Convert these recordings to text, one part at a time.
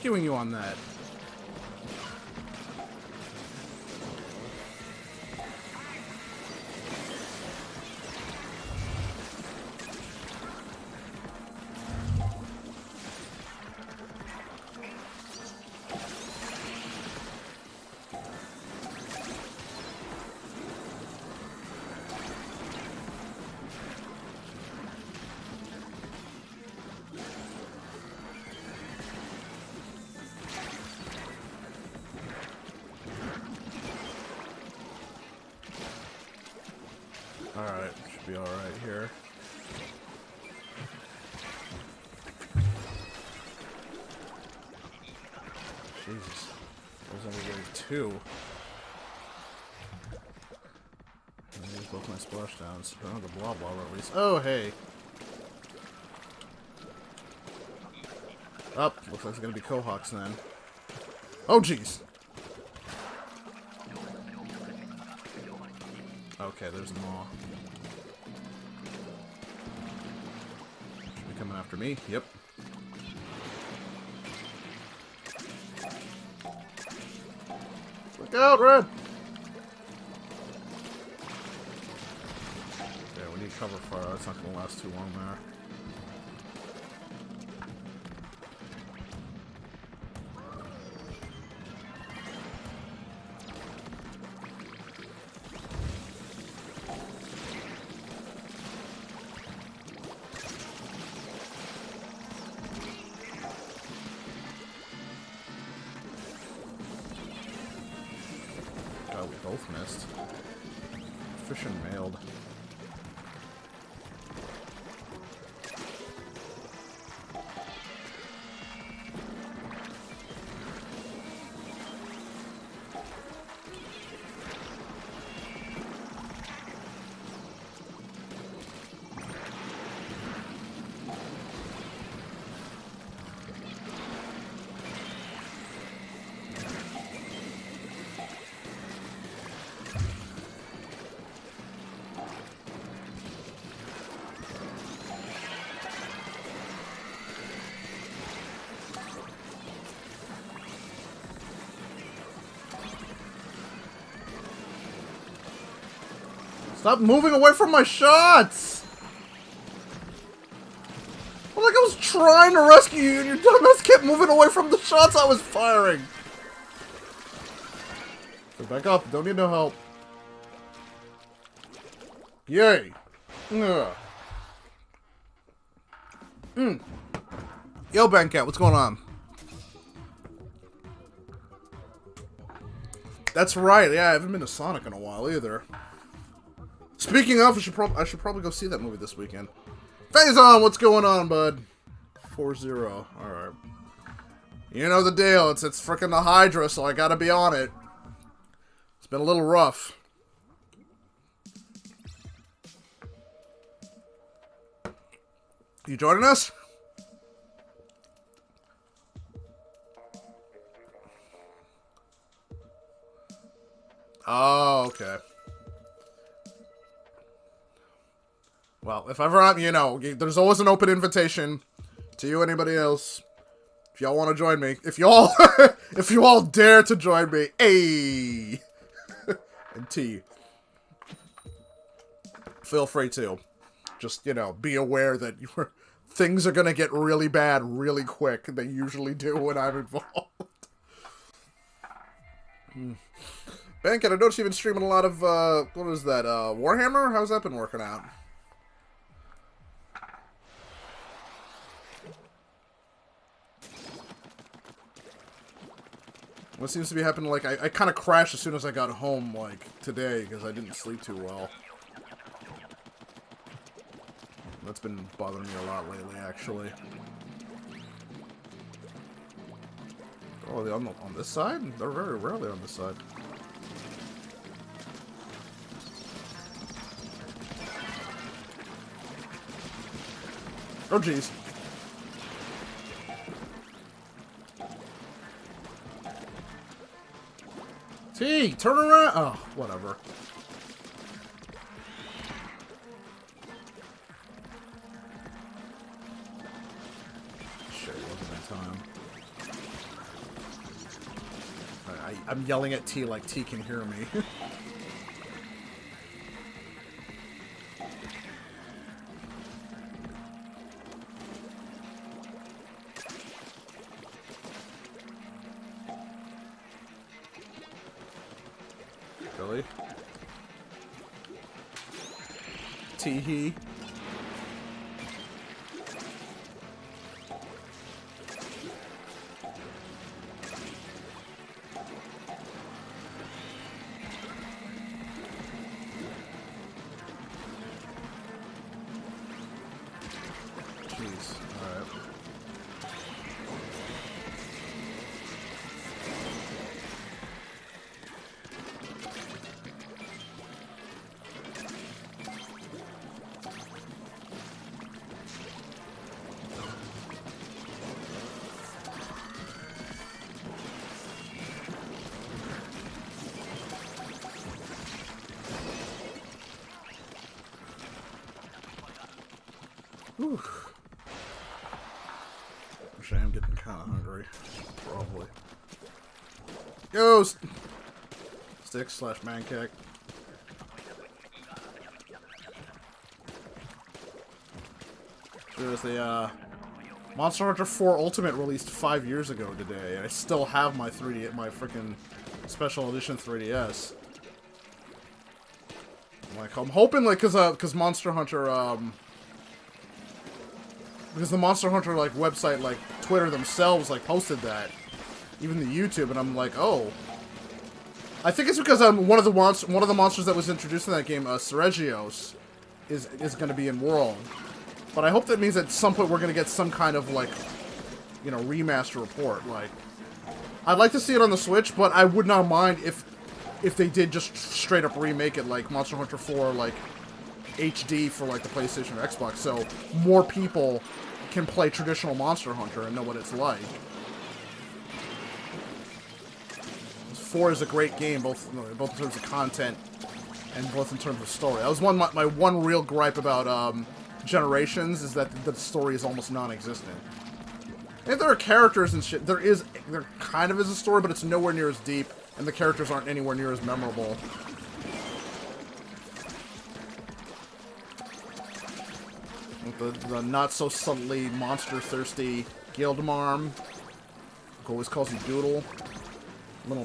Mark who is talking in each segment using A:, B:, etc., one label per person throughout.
A: rescuing you on that. Alright, should be alright here. Jesus. There's only wave 2. I use both my splashdowns. I don't have the blah blah at least. Oh, hey. Oh, looks like it's gonna be Cohawks then. Oh, jeez. Okay, there's them all. Should be coming after me. Yep. Look out, Red! Yeah, we need cover fire. That's not gonna last too long there. God, we both missed. Fish and mailed. Stop moving away from my shots! Well, like I was trying to rescue you and your dumbass kept moving away from the shots I was firing! So back up, don't need no help. Yay! Ugh. Yo, Bankat, what's going on? That's right, yeah, I haven't been to Sonic in a while either. Speaking of, I should probably go see that movie this weekend. Faison, what's going on, bud? 4-0. Alright. You know the deal. It's frickin' the Hydra, so I gotta be on it. It's been a little rough. You joining us? Oh, okay. Well, if ever I'm, you know, there's always an open invitation to you, anybody else. If y'all want to join me, if y'all, if you all dare to join me, A and T, feel free to. Just, you know, be aware that things are gonna get really bad really quick. They usually do when I'm involved. Bankat, I noticed you've been streaming a lot of, what is that, Warhammer? How's that been working out? What seems to be happening, like, I kind of crashed as soon as I got home, like, today, because I didn't sleep too well. That's been bothering me a lot lately, actually. Oh, are they on this side? They're very rarely on this side. Oh, jeez. T, turn around! Oh, whatever. Shit, wasn't in time. I'm yelling at T like T can hear me. Really? Tee-hee. Jeez. Alright. Whew. Actually, I am getting kind of hungry. Probably. Ghost! Stick / mancake. There's the, Monster Hunter 4 Ultimate released 5 years ago today. I still have my my freaking special edition 3DS. Like, I'm hoping, like, cause Monster Hunter, because the Monster Hunter, like, website, like, Twitter themselves, like, posted that. Even the YouTube, and I'm like, oh. I think it's because one of the monsters that was introduced in that game, Seregios, is going to be in World. But I hope that means at some point we're going to get some kind of, like, you know, remaster report. Like, I'd like to see it on the Switch, but I would not mind if they did just straight up remake it, like Monster Hunter 4, like, HD for, like, the PlayStation or Xbox, so more people can play traditional Monster Hunter and know what it's like. 4 is a great game, both in terms of content and both in terms of story. That was my one real gripe about Generations, is that the story is almost non-existent. And there are characters and shit. There kind of is a story, but it's nowhere near as deep, and the characters aren't anywhere near as memorable. The not-so-subtly monster-thirsty Gildamarm, who always calls you Doodle. Little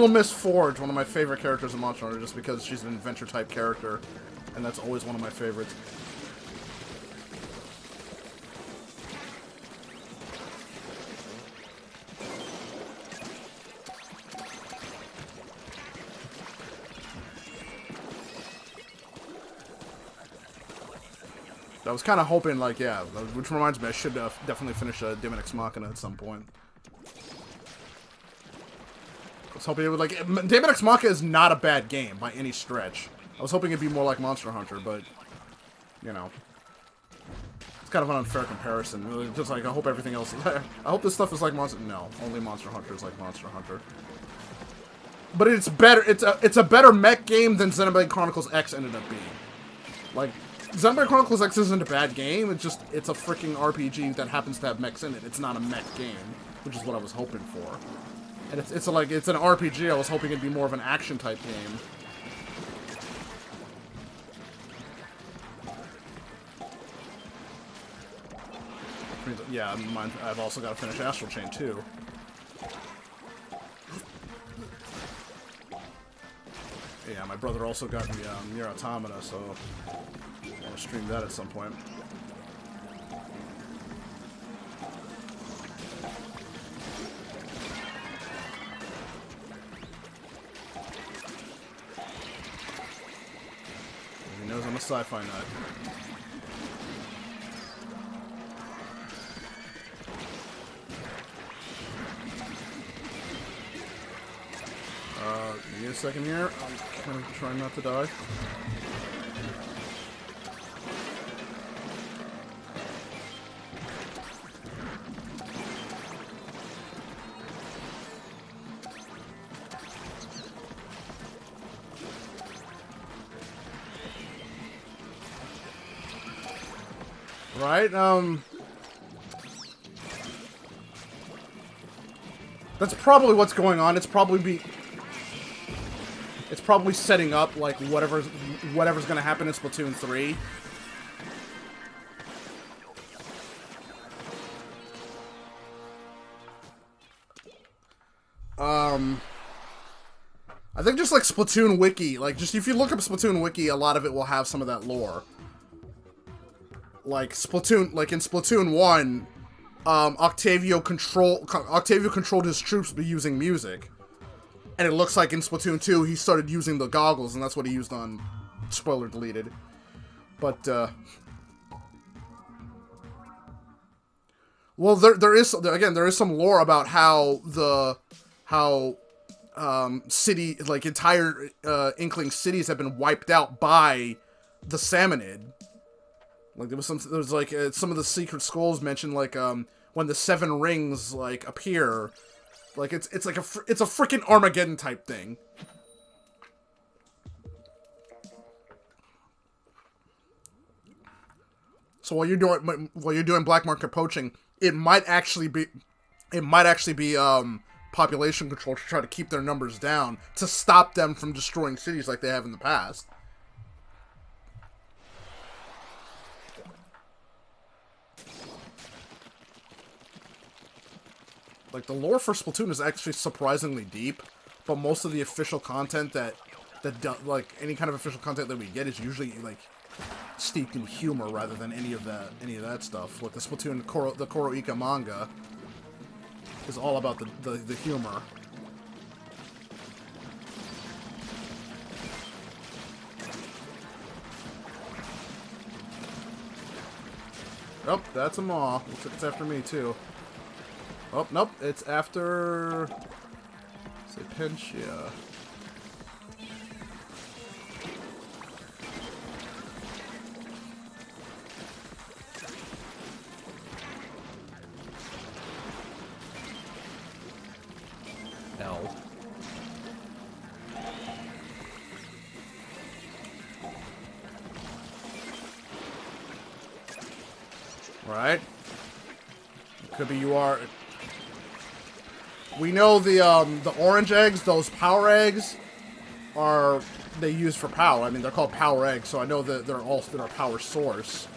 A: Miss Forge, one of my favorite characters in Monster Hunter, just because she's an adventure-type character, and that's always one of my favorites. I was kind of hoping, like, yeah, which reminds me, I should definitely finish Daemon X Machina at some point. I was hoping it would, like, Daemon X Machina is not a bad game by any stretch. I was hoping it'd be more like Monster Hunter, but, you know, it's kind of an unfair comparison. Just like, I hope everything else, I hope this stuff is like Monster, no, only Monster Hunter is like Monster Hunter. But it's better, it's a better mech game than Xenoblade Chronicles X ended up being. Like, Xenoblade Chronicles X isn't a bad game, it's a freaking RPG that happens to have mechs in it. It's not a mech game, which is what I was hoping for. And it's an RPG, I was hoping it'd be more of an action-type game. Yeah, I've also got to finish Astral Chain, too. Yeah, my brother also got me Nier Automata, so I'll stream that at some point. He knows I'm a sci-fi nut. Give me a second here. I'm kind of trying not to die. Right, That's probably what's going on. It's probably setting up like whatever's gonna happen in Splatoon 3. I think just like Splatoon Wiki, like just if you look up Splatoon Wiki, a lot of it will have some of that lore. Like Splatoon, like in Splatoon 1, Octavio controlled his troops by using music. And it looks like in Splatoon 2, he started using the goggles, and that's what he used on... Spoiler deleted. But, well, there is some lore about how city, like, entire, Inkling cities have been wiped out by the Salmonid. Like, there was some of the secret skulls mentioned, like, when the 7 rings, like, appear... Like, it's a freaking Armageddon type thing. So while you're doing black market poaching, it might actually be population control to try to keep their numbers down to stop them from destroying cities like they have in the past. Like, the lore for Splatoon is actually surprisingly deep, but most of the official content like, any kind of official content that we get is usually, like, steeped in humor rather than any of that stuff. Like, the Splatoon, the Koroika manga is all about the humor. Oh, that's a maw. Looks like it's after me, too. Oh, nope, it's after... Sapentia. L. Right. Could be you are... We know the orange eggs, those power eggs, they use for power. I mean, they're called power eggs, so I know that they're also their power source.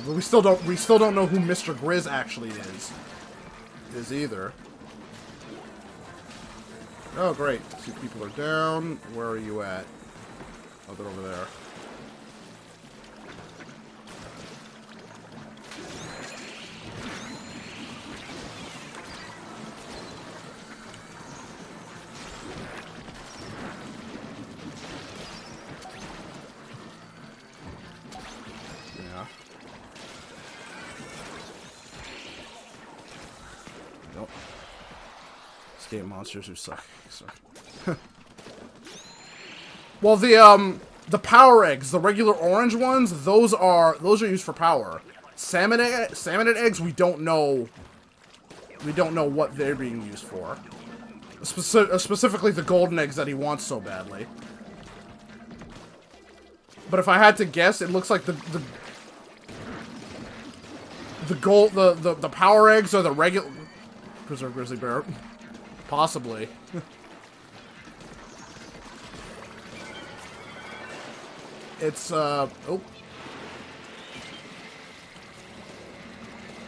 A: But we still don't know who Mr. Grizz actually is either. Oh, great. 2 people are down. Where are you at? Oh, they're over there. Yeah. Nope. Escape monsters who suck. Well, the power eggs, the regular orange ones, those are used for power. Salmonid eggs, we don't know what they're being used for. Specifically the golden eggs that he wants so badly. But if I had to guess, it looks like the power eggs are the regular preserved grizzly bear. Possibly. It's, oh.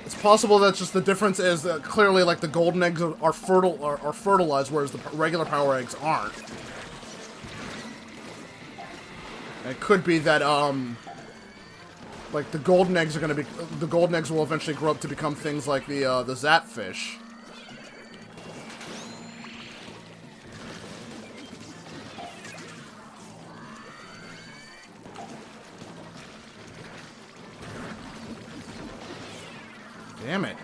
A: It's possible that just the difference is that clearly, like, the golden eggs are fertilized, whereas the regular power eggs aren't. And it could be that, like, the golden eggs will eventually grow up to become things like the Zapfish. Damn it.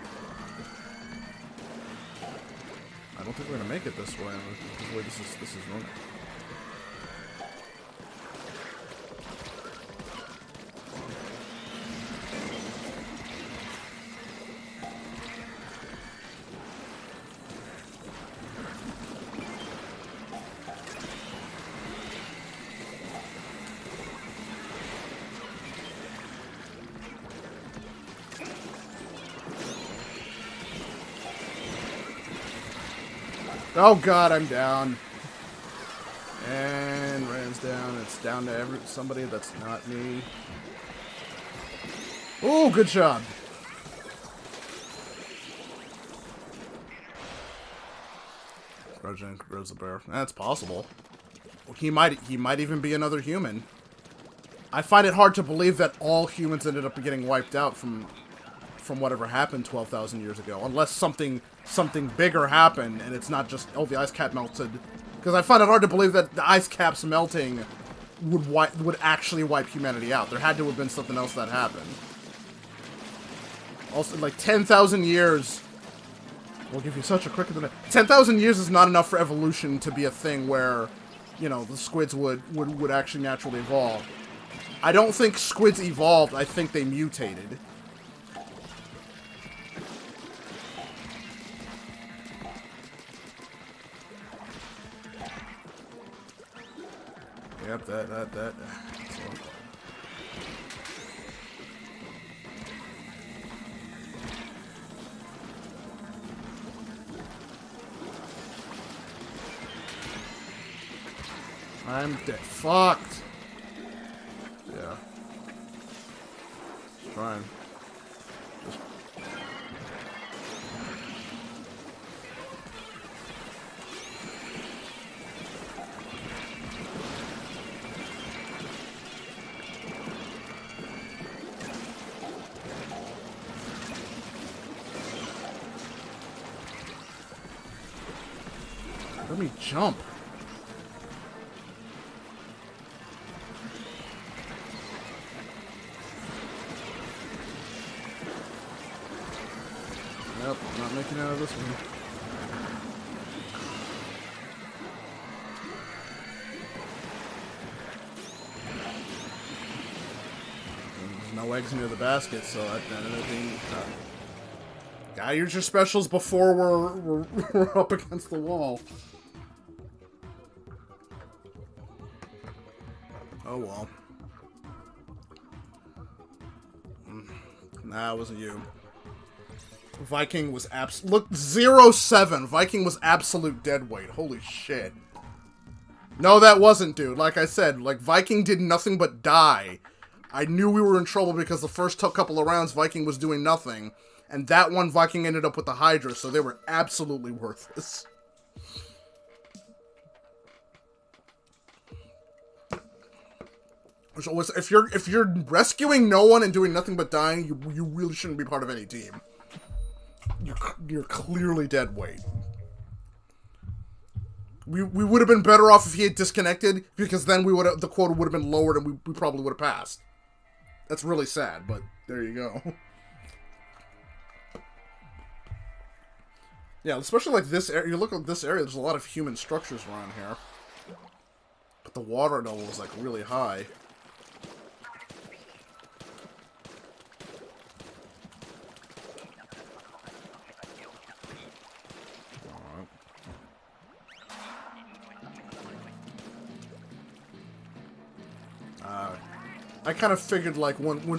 A: I don't think we're gonna make it this way. This is wrong. Oh god, I'm down. And Rand's down. It's down to somebody that's not me. Oh, good job. Grudging grows the bear. That's possible. He might even be another human. I find it hard to believe that all humans ended up getting wiped out from whatever happened 12,000 years ago, unless something bigger happened and it's not just, oh, the ice cap melted. Because I find it hard to believe that the ice caps melting would actually wipe humanity out. There had to have been something else that happened. Also, like 10,000 years. We'll give you such a quick. 10,000 years is not enough for evolution to be a thing where, you know, the squids would actually naturally evolve. I don't think squids evolved. I think they mutated. Yep, that. I'm dead. Fucked. Yeah. Just trying. Just. Let me jump. Nope, not making out of this one. There's no eggs near the basket, so that ended up being... Gotta use your specials before we're up against the wall. Oh well. Nah, it wasn't you. Viking was look, 0-7. Viking was absolute dead weight. Holy shit. No, that wasn't, dude. Like I said, like, Viking did nothing but die. I knew we were in trouble because the first couple of rounds, Viking was doing nothing. And that one, Viking ended up with the Hydra, so they were absolutely worthless. So if you're rescuing no one and doing nothing but dying, you really shouldn't be part of any team. You're clearly dead weight. We would have been better off if he had disconnected, because then the quota would have been lowered and we probably would have passed. That's really sad, but there you go. Yeah, especially like this area. You look at this area, there's a lot of human structures around here. But the water level is like really high. I kind of figured, like,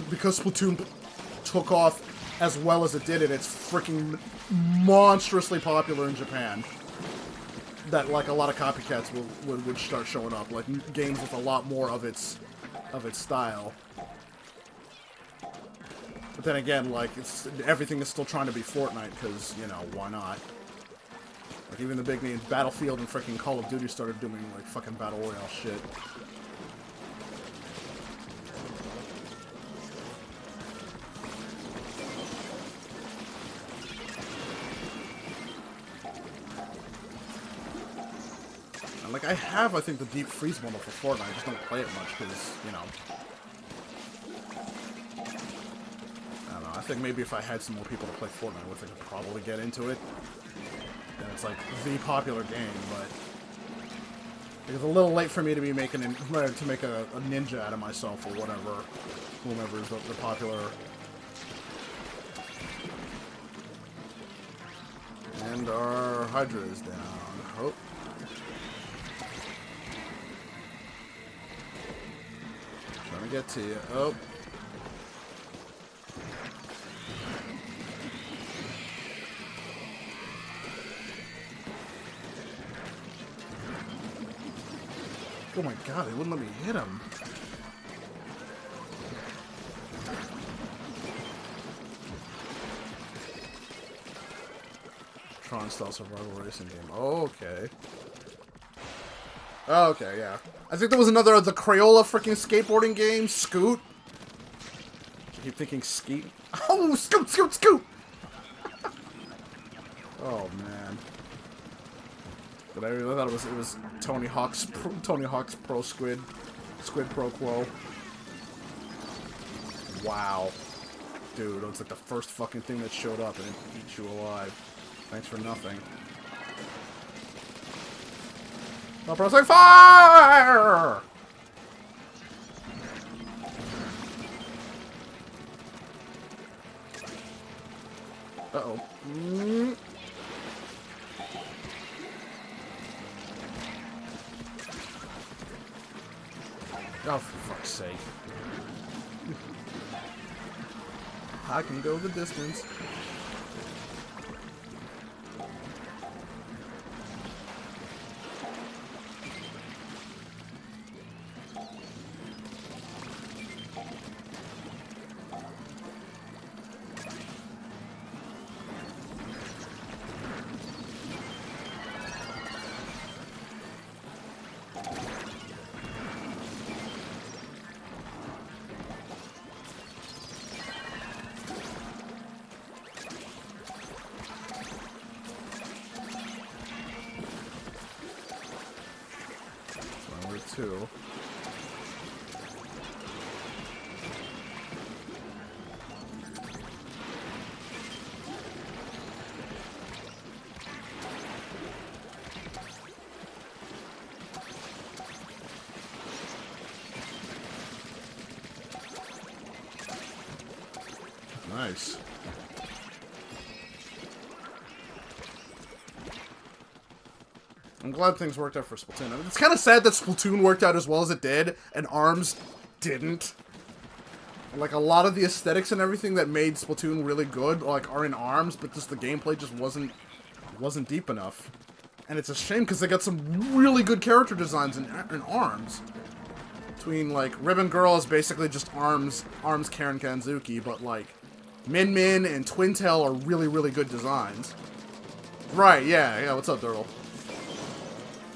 A: because Splatoon took off as well as it did, it's freaking monstrously popular in Japan, that, like, a lot of copycats would start showing up, like, games with a lot more of its style. But then again, like, everything is still trying to be Fortnite, because, you know, why not? Like, even the big names, Battlefield and freaking Call of Duty started doing, like, fucking Battle Royale shit. Like, I have, I think, the deep freeze bundle for Fortnite. I just don't play it much because, you know. I don't know. I think maybe if I had some more people to play Fortnite with, I could probably get into it. And it's like the popular game, but it's a little late for me to be making to make a ninja out of myself or whatever. Whomever is the popular. And our Hydra is down. Oh. Trying to get to you. Oh. Oh my god, they wouldn't let me hit him. Tron-style survival racing game. Oh, okay. Oh, okay, yeah. I think there was another, the Crayola freaking skateboarding game, Scoot. I keep thinking Skeet. Oh, Scoot, Scoot, Scoot! Oh, man. But I thought it was Tony Hawk's Pro Squid Pro Quo. Wow. Dude, it's like the first fucking thing that showed up and it eats you alive. Thanks for nothing. Stop pressing fire! Uh-oh. Oh, for fuck's sake. I can go the distance. Two. Nice. I'm glad things worked out for Splatoon. I mean, it's kind of sad that Splatoon worked out as well as it did, and ARMS didn't. Like, a lot of the aesthetics and everything that made Splatoon really good, like, are in ARMS, but just the gameplay just wasn't deep enough. And it's a shame, because they got some really good character designs in ARMS. Between, like, Ribbon Girl is basically just ARMS Karen Kanzuki, but, like, Min Min and Twintail are really, really good designs. Right, yeah, what's up, Durl?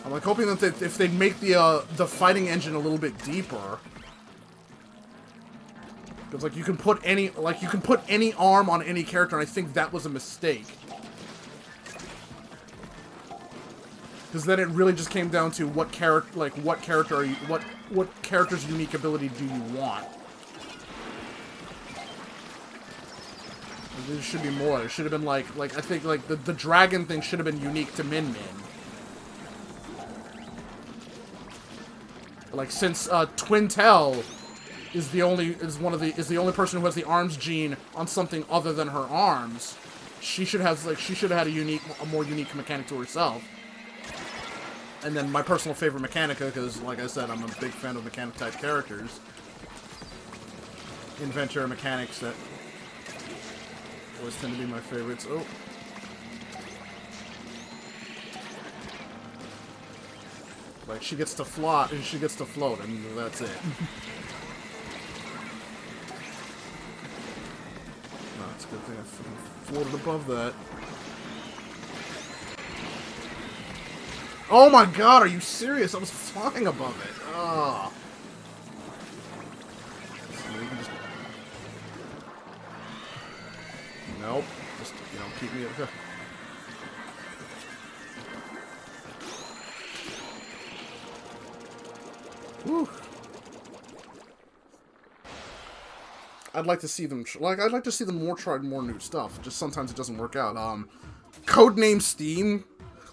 A: I'm like hoping that if they make the fighting engine a little bit deeper, because like you can put any arm on any character, and I think that was a mistake. Because then it really just came down to what character are you, what character's unique ability do you want? There should be more. It should have been like I think like the dragon thing should have been unique to Min Min. Like, since Twintel is the only person who has the arms gene on something other than her arms, she should have had a more unique mechanic to herself. And then my personal favorite Mechanica, because like I said, I'm a big fan of mechanic type characters, inventor mechanics that always tend to be my favorites. Oh. Like, she gets to float, and she gets to float, and that's it. No, it's a good thing I floated above that. Oh my god, are you serious? I was flying above it. Oh. Just... Nope. Just, you know, keep me at... Whew. I'd like to see them, I'd like to see them try more new stuff. Just sometimes it doesn't work out. Codename Steam.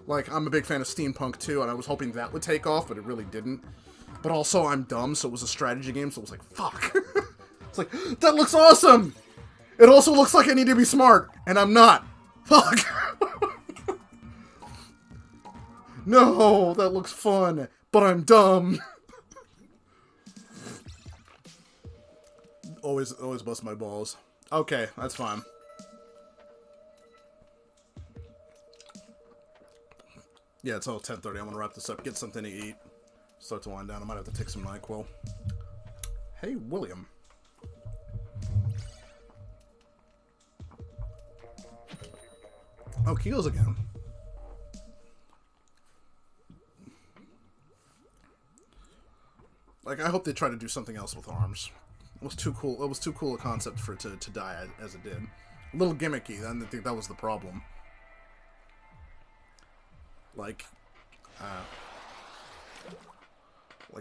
A: Like, I'm a big fan of Steampunk too, and I was hoping that would take off, but it really didn't. But also, I'm dumb, so it was a strategy game, so it was like, fuck. It's like, that looks awesome! It also looks like I need to be smart, and I'm not. Fuck! No, that looks fun, but I'm dumb. Always bust my balls. Okay, that's fine. Yeah, it's all 10:30. I'm gonna wrap this up, get something to eat. start to wind down. I might have to take some NyQuil. Hey, William. Oh, Keels again. Like, I hope they try to do something else with arms. It was too cool. It was too cool a concept for it to die as it did. A little gimmicky. I think that was the problem. Like,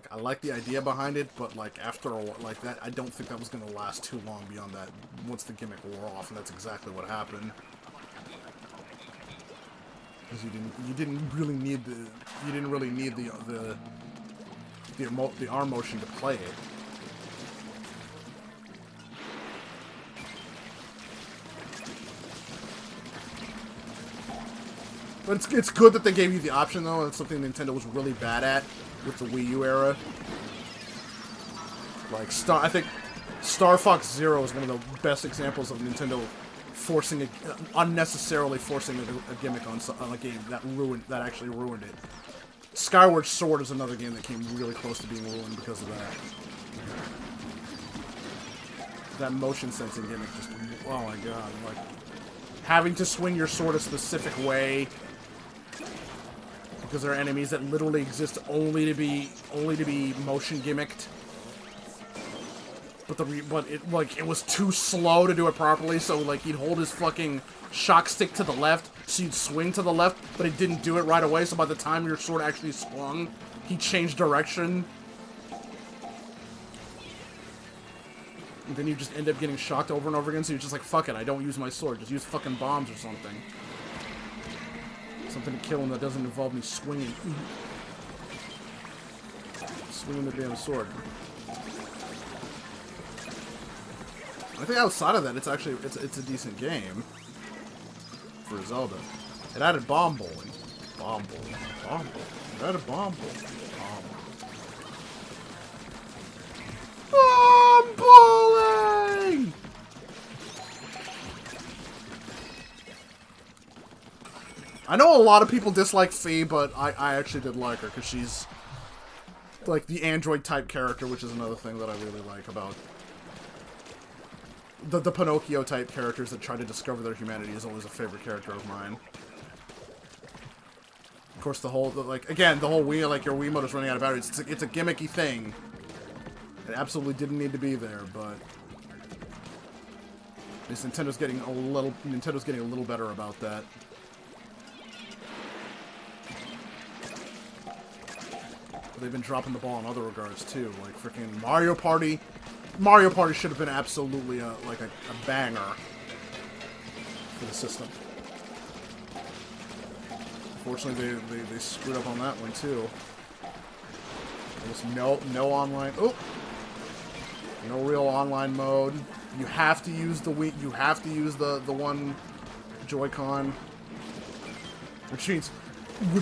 A: I like the idea behind it, but like after a while, like that, I don't think that was gonna last too long beyond that. Once the gimmick wore off, and that's exactly what happened. Because you didn't really need the arm motion to play it. But it's good that they gave you the option, though. That's something Nintendo was really bad at with the Wii U era. Like, I think Star Fox Zero is one of the best examples of Nintendo unnecessarily forcing a gimmick on a game that actually ruined it. Skyward Sword is another game that came really close to being ruined because of that. That motion sensing gimmick just, oh my god, like, having to swing your sword a specific way because there are enemies that literally exist only to be motion gimmicked. But it was too slow to do it properly, so like he'd hold his fucking shock stick to the left, so you'd swing to the left, but it didn't do it right away, so by the time your sword actually swung, he changed direction. And then you just end up getting shocked over and over again, so you're just like, fuck it, I don't use my sword, just use fucking bombs or something. Something to kill him that doesn't involve me swinging. Swinging the damn sword. I think outside of that, it's actually, it's a decent game for Zelda. It added bomb bowling. Bomb bowling. Bomb bowling. It added bomb bowling. Bomb bowling! I know a lot of people dislike Fee, but I actually did like her, because she's like the android-type character, which is another thing that I really like about the Pinocchio-type characters that try to discover their humanity is always a favorite character of mine. Of course, the whole Wii, like, your Wiimote is running out of batteries. It's a gimmicky thing. It absolutely didn't need to be there, but at least Nintendo's getting a little better about that. But they've been dropping the ball in other regards too, like freaking Mario Party. Mario Party should have been absolutely a banger for the system. Unfortunately, they screwed up on that one too. Almost no online. Oh, no real online mode. You have to use the Wii. You have to use the one Joy-Con, which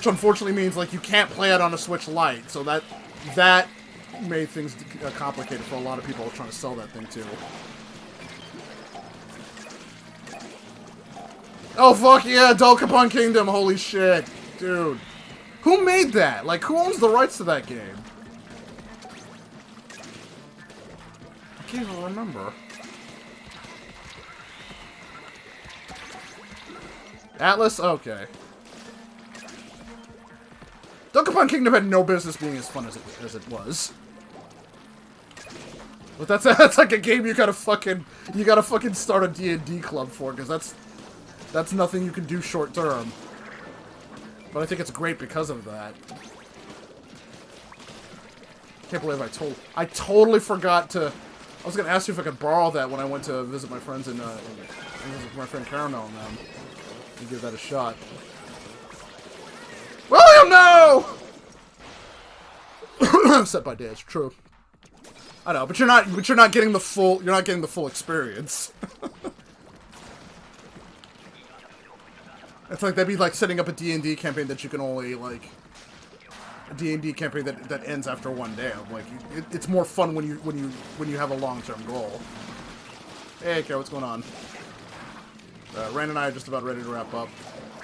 A: unfortunately means like you can't play it on a Switch Lite. So that made things complicated for a lot of people trying to sell that thing too. Oh fuck yeah, Dokapon Kingdom, holy shit. Dude. Who made that? Like, who owns the rights to that game? I can't even remember. Atlas? Okay. Dokapon Kingdom had no business being as fun as it was. But that's like a game you gotta fucking start a D&D club for, because that's nothing you can do short term. But I think it's great because of that. Can't believe I totally forgot to. I was gonna ask you if I could borrow that when I went to visit my friends visit my friend Caramel and them, and give that a shot. William, no! Set by Dance, true. I know, but you're not getting the full experience. It's like that'd be like setting up a D&D campaign that you can only like a D&D campaign that ends after one day. Like it's more fun when you have a long-term goal. Hey, Kara, what's going on? Rand and I are just about ready to wrap up.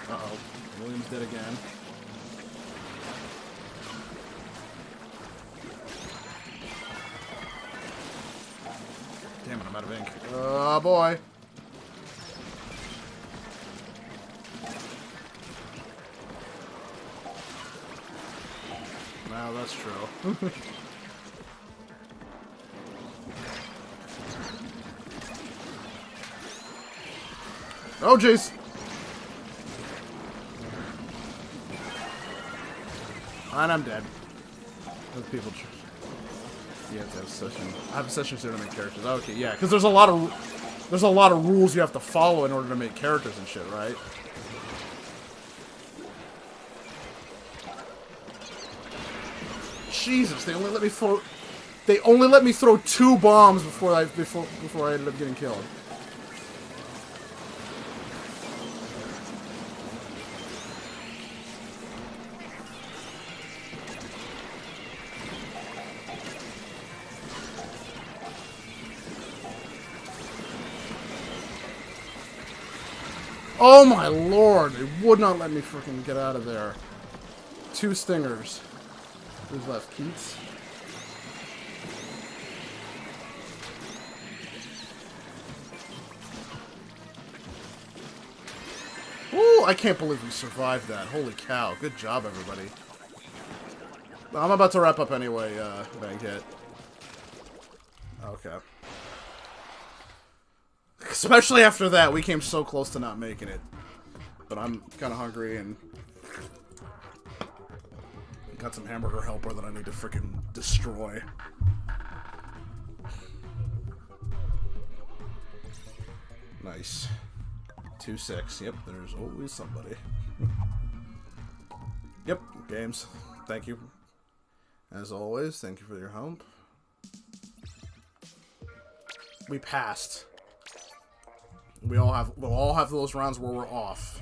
A: Uh-oh, William's dead again. I'm out of ink. Oh, boy. Now that's true. Oh, jeez. And I'm dead. Those people. You have to have a session. I have a session soon to make characters. Okay, yeah, because there's a lot of rules you have to follow in order to make characters and shit, right? Jesus, they only let me throw. They only let me throw 2 bombs before I ended up getting killed. Oh my lord, they would not let me freaking get out of there. 2 stingers. Who's left? Keats? Ooh, I can't believe we survived that. Holy cow. Good job, everybody. I'm about to wrap up anyway, Bankhead. Okay. Especially after that, we came so close to not making it. But I'm kind of hungry and got some hamburger helper that I need to freaking destroy. Nice. 2-6. Yep, there's always somebody. Yep, games. Thank you. As always, thank you for your help. We passed. We'll all have those rounds where we're off.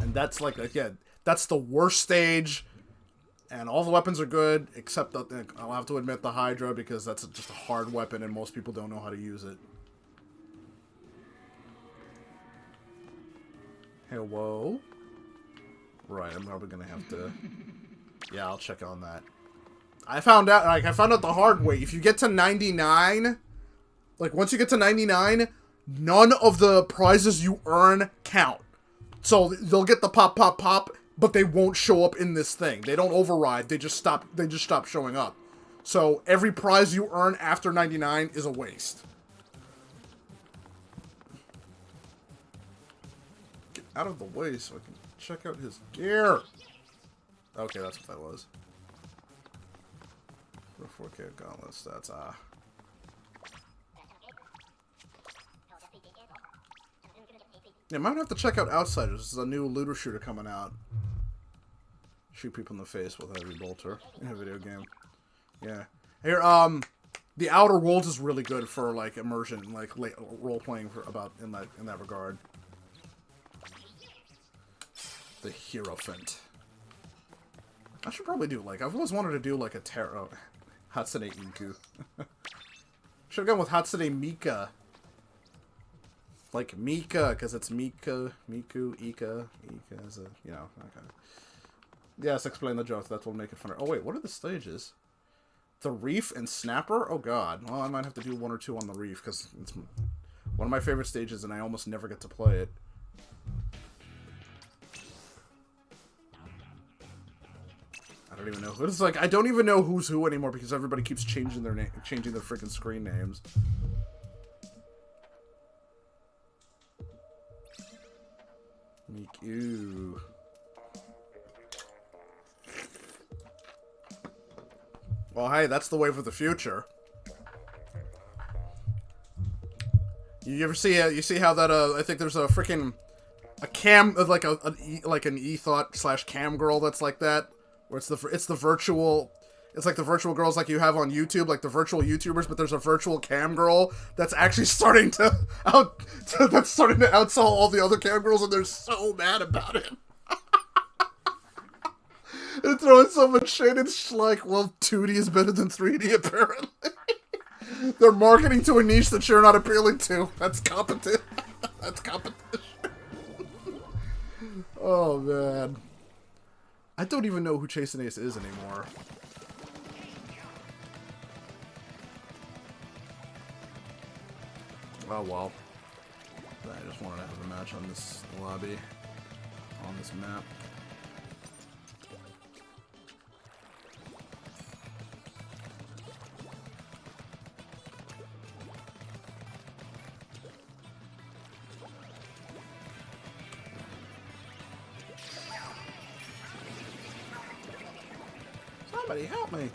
A: And that's like, again, that's the worst stage. And all the weapons are good, except that I'll have to admit the Hydra, because that's just a hard weapon and most people don't know how to use it. Hello? Right, I'm probably gonna have to... Yeah, I'll check on that. I found out the hard way. If you get to 99, like once you get to 99, none of the prizes you earn count. So they'll get the pop, pop, pop, but they won't show up in this thing. They don't override. They just stop showing up. So every prize you earn after 99 is a waste. Get out of the way so I can check out his gear. Okay, that's what that was. 4K gauntlets, that's Yeah, might have to check out Outsiders. This is a new looter shooter coming out. Shoot people in the face with a heavy bolter in a video game. Yeah. Here, The Outer Worlds is really good for like immersion, like role playing in that regard. The Hierophant. I should probably do I've always wanted to do like a tarot. Hatsune Miku. Should have gone with Hatsune Mika. Like Mika, because it's Mika, Miku, Ika is a, you know, okay. Yes, explain the joke. That will make it funner. Oh wait, what are the stages? The Reef and Snapper? Oh god. Well, I might have to do 1 or 2 on the Reef, because it's one of my favorite stages, and I almost never get to play it. I don't even know who. It's like, I don't even know who's who anymore, because everybody keeps changing their name, changing their freaking screen names. Miku. Well, hey, that's the wave of the future. You ever see? You see how that? I think there's a freaking cam, like an e-thought / cam girl that's like that, where it's the virtual. It's like the virtual girls like you have on YouTube, like the virtual YouTubers, but there's a virtual cam girl that's actually starting to outsell all the other cam girls, and they're so mad about it. They're throwing so much shade. It's like, well, 2D is better than 3D, apparently. They're marketing to a niche that you're not appealing to. That's competition. That's competition. Oh, man. I don't even know who Chasing Ace is anymore. Oh well. I just wanted to have a match on this lobby, on this map. Somebody help me!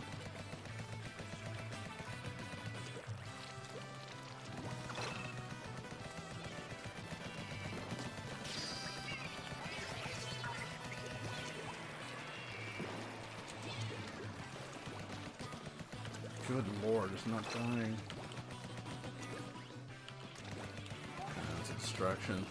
A: Good lord, it's not dying. That's a distraction.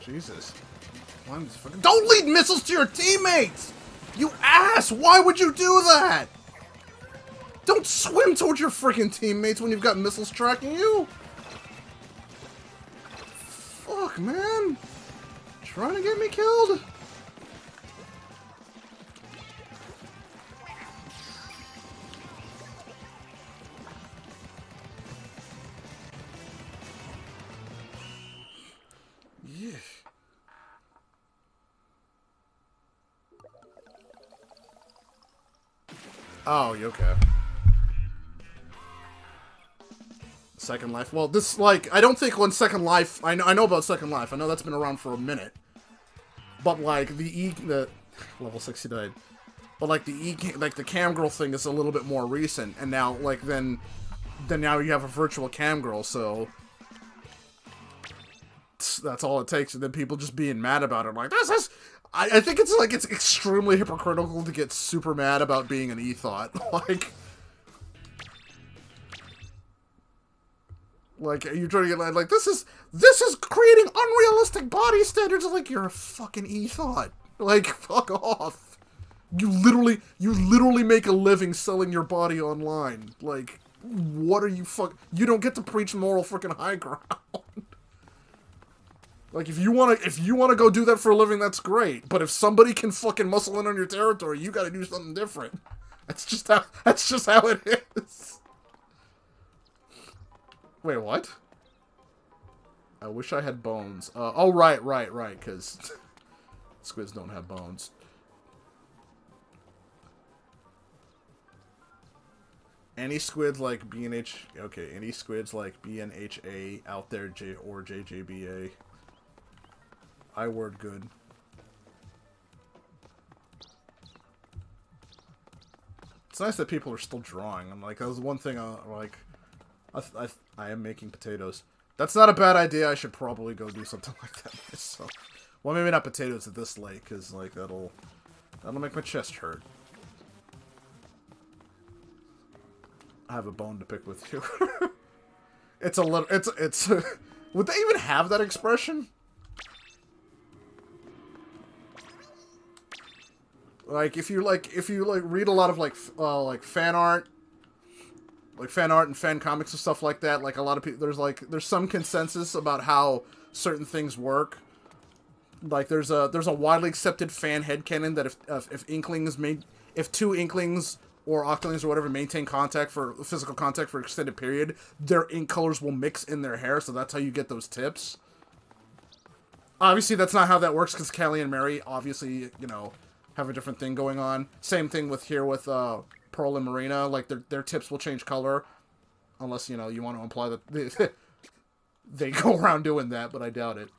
A: Jesus. Don't lead missiles to your teammates! You ass! Why would you do that? Don't swim towards your freaking teammates when you've got missiles tracking you! Fuck, man. Trying to get me killed? Yeah. Oh, you okay. Second Life. Well, this, like, I don't think on Second Life, I know about Second Life. I know that's been around for a minute. But, like, the level 69. But, like, the cam girl thing is a little bit more recent. And now, like, then now you have a virtual cam girl, so that's all it takes. And then people just being mad about it. Like, this is... I think it's, like, it's extremely hypocritical to get super mad about being an e-thought. Like, you're trying to get, like, this is creating unrealistic body standards. Like, you're a fucking e-thought. Like, fuck off. You literally make a living selling your body online. Like, what are you you don't get to preach moral freaking high ground. Like, if you wanna go do that for a living, that's great. But if somebody can fucking muscle in on your territory, you gotta do something different. That's just how it is. Wait, what? I wish I had bones. Oh, right, because squids don't have bones. Any squid like BNH... Okay, any squids like BNHA out there, or JJBA. I word good. It's nice that people are still drawing. I'm like, that was one thing I am making potatoes. That's not a bad idea. I should probably go do something like that myself. Well, maybe not potatoes at this late, because, like, that'll make my chest hurt. I have a bone to pick with you. It's a little... It's... Would they even have that expression? Like if you read a lot of like fan art, and fan comics and stuff like that, like a lot of people, there's some consensus about how certain things work. Like there's a widely accepted fan headcanon that if two Inklings or Octolings or whatever maintain physical contact for an extended period, their ink colors will mix in their hair, so that's how you get those tips. Obviously, that's not how that works, because Callie and Mary, obviously, have a different thing going on. Same thing with Pearl and Marina. Like, their tips will change color, unless, you want to imply that they go around doing that, but I doubt it.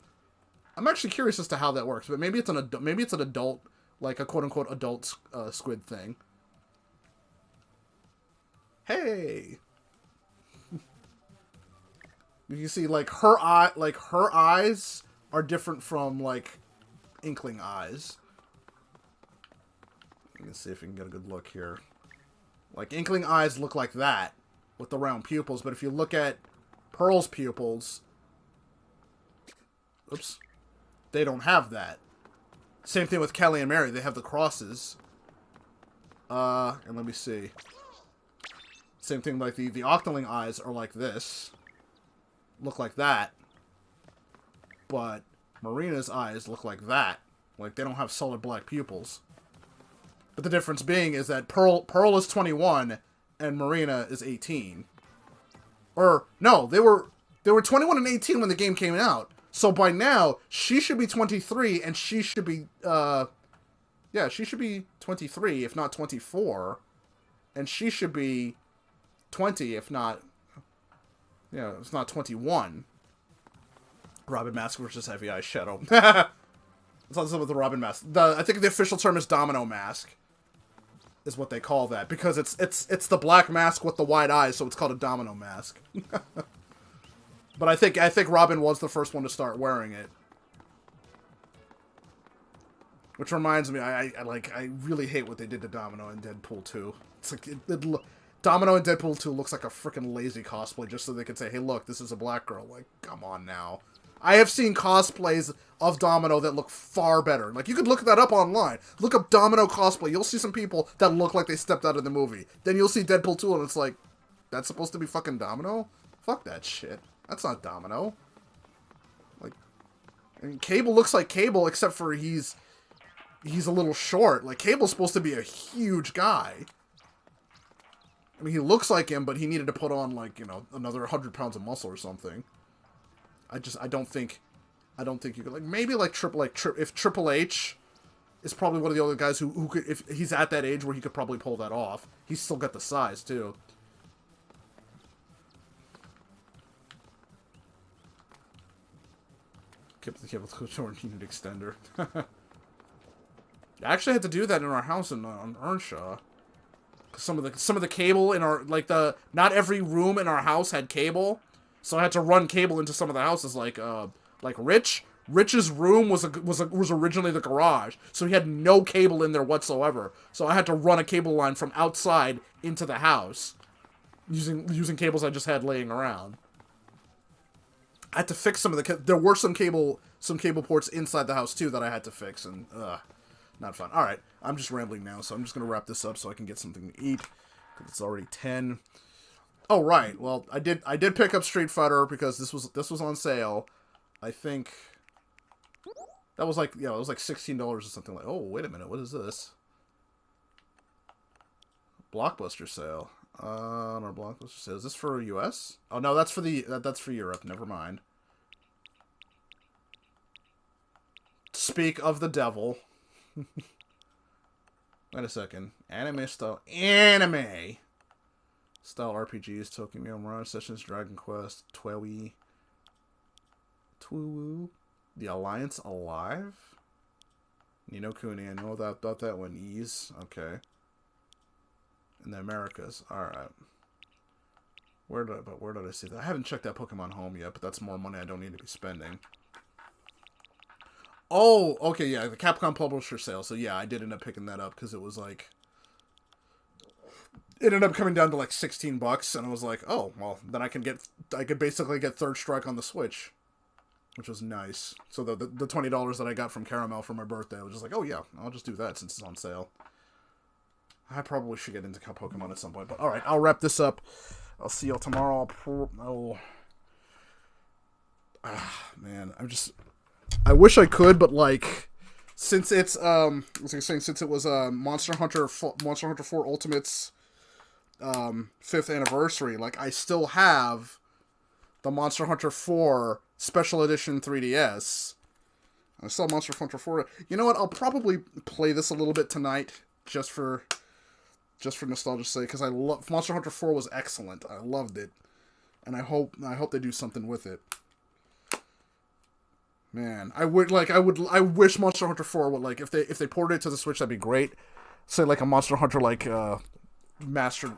A: I'm actually curious as to how that works, but maybe it's an adult, like a quote-unquote adult squid thing. Hey! You can see, her eyes are different from, Inkling eyes. You can see if you can get a good look here. Inkling eyes look like that, with the round pupils, but if you look at Pearl's pupils, oops, they don't have that. Same thing with Kelly and Mary, they have the crosses. And let me see. Same thing, the Octoling eyes are like this. Look like that. But Marina's eyes look like that. Like, they don't have solid black pupils. But the difference being is that Pearl is 21 and Marina is 18. Or, no, they were 21 and 18 when the game came out. So by now, she should be 23 and she should be, yeah, she should be 23, if not 24. And she should be 20, if not, it's not 21. Robin Mask versus Heavy Eye Shadow. It's not something with the Robin Mask. I think the official term is Domino Mask, is what they call that, because it's the black mask with the wide eyes, so it's called a Domino Mask. But I think Robin was the first one to start wearing it. Which reminds me, I really hate what they did to Domino in Deadpool 2. It's like Domino in Deadpool 2 looks like a freaking lazy cosplay just so they could say, hey, look, this is a black girl. Like, come on now. I have seen cosplays of Domino that look far better. Like, you could look that up online. Look up Domino cosplay. You'll see some people that look like they stepped out of the movie. Then you'll see Deadpool 2 and it's like, that's supposed to be fucking Domino? Fuck that shit. That's not Domino. Like, I mean, Cable looks like Cable, except for he's a little short. Like, Cable's supposed to be a huge guy. I mean, he looks like him, but he needed to put on, like, another 100 pounds of muscle or something. I don't think you could, like, maybe, if Triple H is probably one of the other guys who could, if he's at that age where he could probably pull that off. He's still got the size, too. Kept the cable short unit extender. I actually had to do that in our house on Earnshaw. Some of the cable in our, not every room in our house had cable, so I had to run cable into some of the houses. Like Rich's room was originally the garage, so he had no cable in there whatsoever. So I had to run a cable line from outside into the house using cables I just had laying around. I had to fix some of there were some cable ports inside the house too that I had to fix, and not fun. All right, I'm just rambling now, so I'm just gonna wrap this up so I can get something to eat, because it's already 10. Oh right, well I did pick up Street Fighter because this was on sale. I think that was it was like $16 or something. Like, oh wait a minute, what is this? Blockbuster sale. On our Blockbuster sale. Is this for US? Oh no, that's for that's for Europe. Never mind. Speak of the devil. Wait a second. Anime style RPGs, Tokyo Mirage Sessions, Dragon Quest, Twewee, The Alliance Alive? Ni no Kuni, I know about that one. Ease, okay. In the Americas, alright. Where did I see that? I haven't checked that Pokemon Home yet, but that's more money I don't need to be spending. Oh, okay, yeah, the Capcom Publisher sale. So yeah, I did end up picking that up because it was like, it ended up coming down to like $16, and I was like, oh, well, then I could basically get Third Strike on the Switch. which was nice. So the $20 that I got from Caramel for my birthday, I was just like, oh yeah, I'll just do that since it's on sale. I probably should get into Pokemon at some point, but alright, I'll wrap this up. I'll see y'all tomorrow. Man, I wish I could, but like, since it's since it was Monster Hunter 4 Ultimate's 5th anniversary, like I still have the Monster Hunter 4 Special Edition 3DS. I still have Monster Hunter 4. You know what? I'll probably play this a little bit tonight, just for nostalgia's sake, because I love Monster Hunter 4 was excellent. I loved it, and I hope they do something with it. Man, I wish Monster Hunter 4 would, like, if they ported it to the Switch, that'd be great. Say like a Monster Hunter like remaster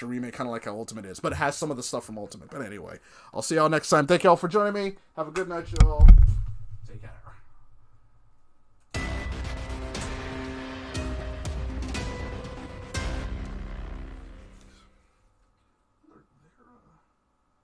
A: remake, kind of like how Ultimate is, but it has some of the stuff from Ultimate. But anyway, I'll see y'all next time. Thank y'all for joining me. Have a good night, y'all. Take care.